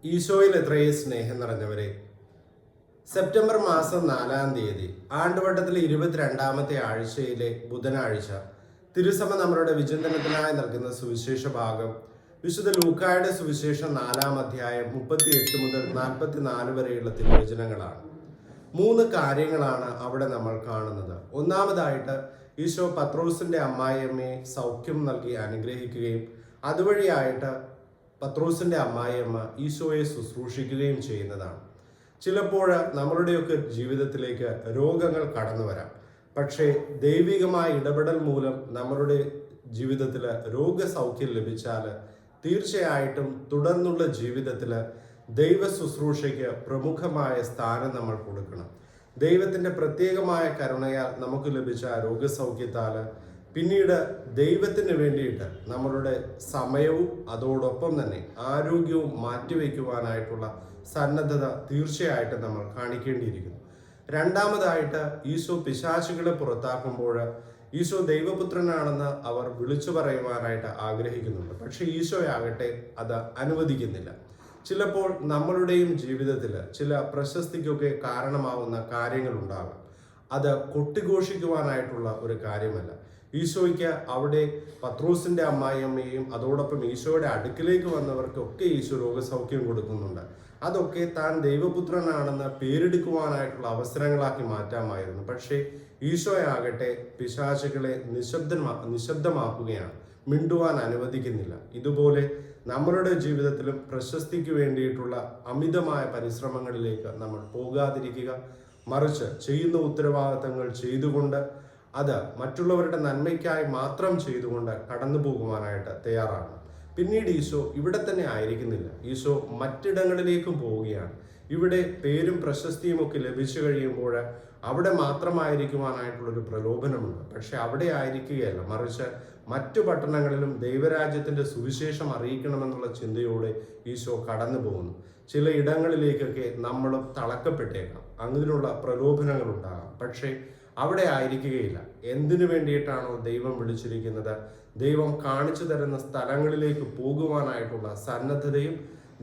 ഈശോയിൽ എത്രയേ സ്നേഹം നിറഞ്ഞവരെ, സെപ്റ്റംബർ മാസം 4-ാം തീയതി ആണ്ടുവട്ടത്തിലെ 22-ാമത്തെ ആഴ്ചയിലെ ബുധനാഴ്ച തിരുസഭ നമ്മളുടെ വിചിന്തനത്തിനായി നൽകുന്ന സുവിശേഷ ഭാഗം വിശുദ്ധ ലൂക്കായുടെ സുവിശേഷം 4-ാം അധ്യായം 38 മുതൽ 44 വരെയുള്ള തിരുവചനങ്ങളാണ്. 3 കാര്യങ്ങളാണ് അവിടെ നമ്മൾ കാണുന്നത്. ഒന്നാമതായിട്ട് ഈശോ പത്രോസിന്റെ അമ്മായിയമ്മയെ സൗഖ്യം നൽകി അനുഗ്രഹിക്കുകയും അതുവഴിയായിട്ട് പത്രോസിന്റെ അമ്മായിയമ്മ ഈശോയെ ശുശ്രൂഷിക്കുകയും ചെയ്യുന്നതാണ്. ചിലപ്പോൾ നമ്മളുടെയൊക്കെ ജീവിതത്തിലേക്ക് രോഗങ്ങൾ കടന്നു വരാം. പക്ഷേ ദൈവികമായ ഇടപെടൽ മൂലം നമ്മളുടെ ജീവിതത്തിൽ രോഗസൗഖ്യം ലഭിച്ചാൽ തീർച്ചയായിട്ടും തുടർന്നുള്ള ജീവിതത്തിൽ ദൈവ ശുശ്രൂഷയ്ക്ക് പ്രമുഖമായ സ്ഥാനം നമ്മൾ കൊടുക്കണം. ദൈവത്തിൻ്റെ പ്രത്യേകമായ കരുണയാൽ നമുക്ക് ലഭിച്ച രോഗസൗഖ്യത്താൽ പിന്നീട് ദൈവത്തിന് വേണ്ടിയിട്ട് നമ്മളുടെ സമയവും അതോടൊപ്പം തന്നെ ആരോഗ്യവും മാറ്റിവെക്കുവാനായിട്ടുള്ള സന്നദ്ധത തീർച്ചയായിട്ടും നമ്മൾ കാണിക്കേണ്ടിയിരിക്കുന്നു. രണ്ടാമതായിട്ട് ഈശോ പിശാചുകളെ പുറത്താക്കുമ്പോൾ ഈശോ ദൈവപുത്രനാണെന്ന് അവർ വിളിച്ചു പറയുവാനായിട്ട് ആഗ്രഹിക്കുന്നുണ്ട്. പക്ഷെ ഈശോയാകട്ടെ അത് അനുവദിക്കുന്നില്ല. ചിലപ്പോൾ നമ്മളുടെയും ജീവിതത്തിൽ ചില പ്രശസ്തിക്കൊക്കെ കാരണമാവുന്ന കാര്യങ്ങളുണ്ടാകാം. അത് കൊട്ടിഘോഷിക്കുവാനായിട്ടുള്ള ഒരു കാര്യമല്ല. ഈശോയ്ക്ക് അവിടെ പത്രോസിന്റെ അമ്മായിയമ്മയും അതോടൊപ്പം ഈശോയുടെ അടുക്കിലേക്ക് വന്നവർക്കൊക്കെ ഈശോ രോഗസൗഖ്യം കൊടുക്കുന്നുണ്ട്. അതൊക്കെ താൻ ദൈവപുത്രനാണെന്ന് പേരെടുക്കുവാനായിട്ടുള്ള അവസരങ്ങളാക്കി മാറ്റാമായിരുന്നു. പക്ഷേ ഈശോയാകട്ടെ പിശാചുകളെ നിശബ്ദമാക്കുകയാണ്, മിണ്ടുവാൻ അനുവദിക്കുന്നില്ല. ഇതുപോലെ നമ്മളുടെ ജീവിതത്തിലും പ്രശസ്തിക്ക് വേണ്ടിയിട്ടുള്ള അമിതമായ പരിശ്രമങ്ങളിലേക്ക് നമ്മൾ പോകാതിരിക്കുക, മറിച്ച് ചെയ്യുന്ന ഉത്തരവാദിത്തങ്ങൾ ചെയ്തുകൊണ്ട് അത് മറ്റുള്ളവരുടെ നന്മയ്ക്കായി മാത്രം ചെയ്തുകൊണ്ട് കടന്നു പോകുവാനായിട്ട് തയ്യാറാണ്. പിന്നീട് ഈശോ ഇവിടെ തന്നെ ആയിരിക്കുന്നില്ല. ഈശോ മറ്റിടങ്ങളിലേക്കും പോവുകയാണ്. ഇവിടെ പേരും പ്രശസ്തിയും ഒക്കെ ലഭിച്ചു കഴിയുമ്പോൾ അവിടെ മാത്രമായിരിക്കുവാനായിട്ടുള്ളൊരു പ്രലോഭനമുണ്ട്. പക്ഷെ അവിടെ ആയിരിക്കുകയല്ല, മറിച്ച് മറ്റു പട്ടണങ്ങളിലും ദൈവരാജ്യത്തിൻ്റെ സുവിശേഷം അറിയിക്കണമെന്നുള്ള ചിന്തയോടെ ഈശോ കടന്നു പോകുന്നു. ചില ഇടങ്ങളിലേക്കൊക്കെ നമ്മളും തളക്കപ്പെട്ടേക്കാം, അങ്ങനെയുള്ള പ്രലോഭനങ്ങൾ ഉണ്ടാകാം. പക്ഷേ അവിടെ ആയിരിക്കുകയില്ല. എന്തിനു വേണ്ടിയിട്ടാണോ ദൈവം വിളിച്ചിരിക്കുന്നത്, ദൈവം കാണിച്ചു തരുന്ന സ്ഥലങ്ങളിലേക്ക് പോകുവാനായിട്ടുള്ള സന്നദ്ധതയും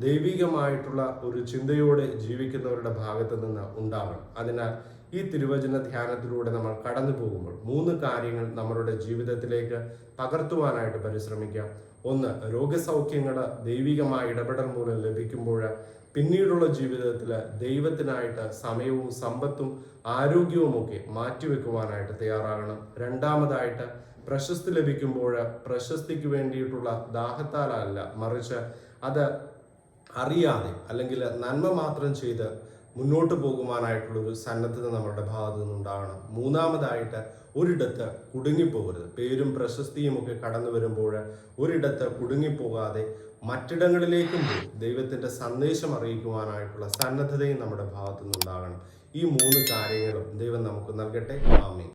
ദൈവികമായിട്ടുള്ള ഒരു ചിന്തയോടെ ജീവിക്കുന്നവരുടെ ഭാഗത്ത് നിന്ന് ഉണ്ടാവണം. അതിനാൽ ഈ തിരുവചന ധ്യാനത്തിലൂടെ നമ്മൾ കടന്നു പോകുമ്പോൾ 3 കാര്യങ്ങൾ നമ്മളുടെ ജീവിതത്തിലേക്ക് പകർത്തുവാനായിട്ട് പരിശ്രമിക്കാം. 1, രോഗസൗഖ്യങ്ങൾ ദൈവികമായ ഇടപെടൽ മൂലം ലഭിക്കുമ്പോൾ പിന്നീടുള്ള ജീവിതത്തിൽ ദൈവത്തിനായിട്ട് സമയവും സമ്പത്തും ആരോഗ്യവുമൊക്കെ മാറ്റിവെക്കുവാനായിട്ട് തയ്യാറാകണം. രണ്ടാമതായിട്ട് പ്രശസ്തി ലഭിക്കുമ്പോൾ പ്രശസ്തിക്ക് വേണ്ടിയിട്ടുള്ള ദാഹത്താലല്ല, മറിച്ച് അത് അറിയാതെ അല്ലെങ്കിൽ നന്മ മാത്രം ചെയ്ത് മുന്നോട്ട് പോകുവാനായിട്ടുള്ളൊരു സന്നദ്ധത നമ്മളുടെ ഭാഗത്തു നിന്നുണ്ടാകണം. മൂന്നാമതായിട്ട് ഒരിടത്ത് കുടുങ്ങിപ്പോകരുത്. പേരും പ്രശസ്തിയും ഒക്കെ കടന്നു വരുമ്പോൾ ഒരിടത്ത് കുടുങ്ങിപ്പോകാതെ മറ്റിടങ്ങളിലേക്കും പോയി ദൈവത്തിൻ്റെ സന്ദേശം അറിയിക്കുവാനായിട്ടുള്ള സന്നദ്ധതയും നമ്മുടെ ഭാഗത്തു നിന്നുണ്ടാകണം. ഈ 3 കാര്യങ്ങളും ദൈവം നമുക്ക് നൽകട്ടെ. ആമേൻ.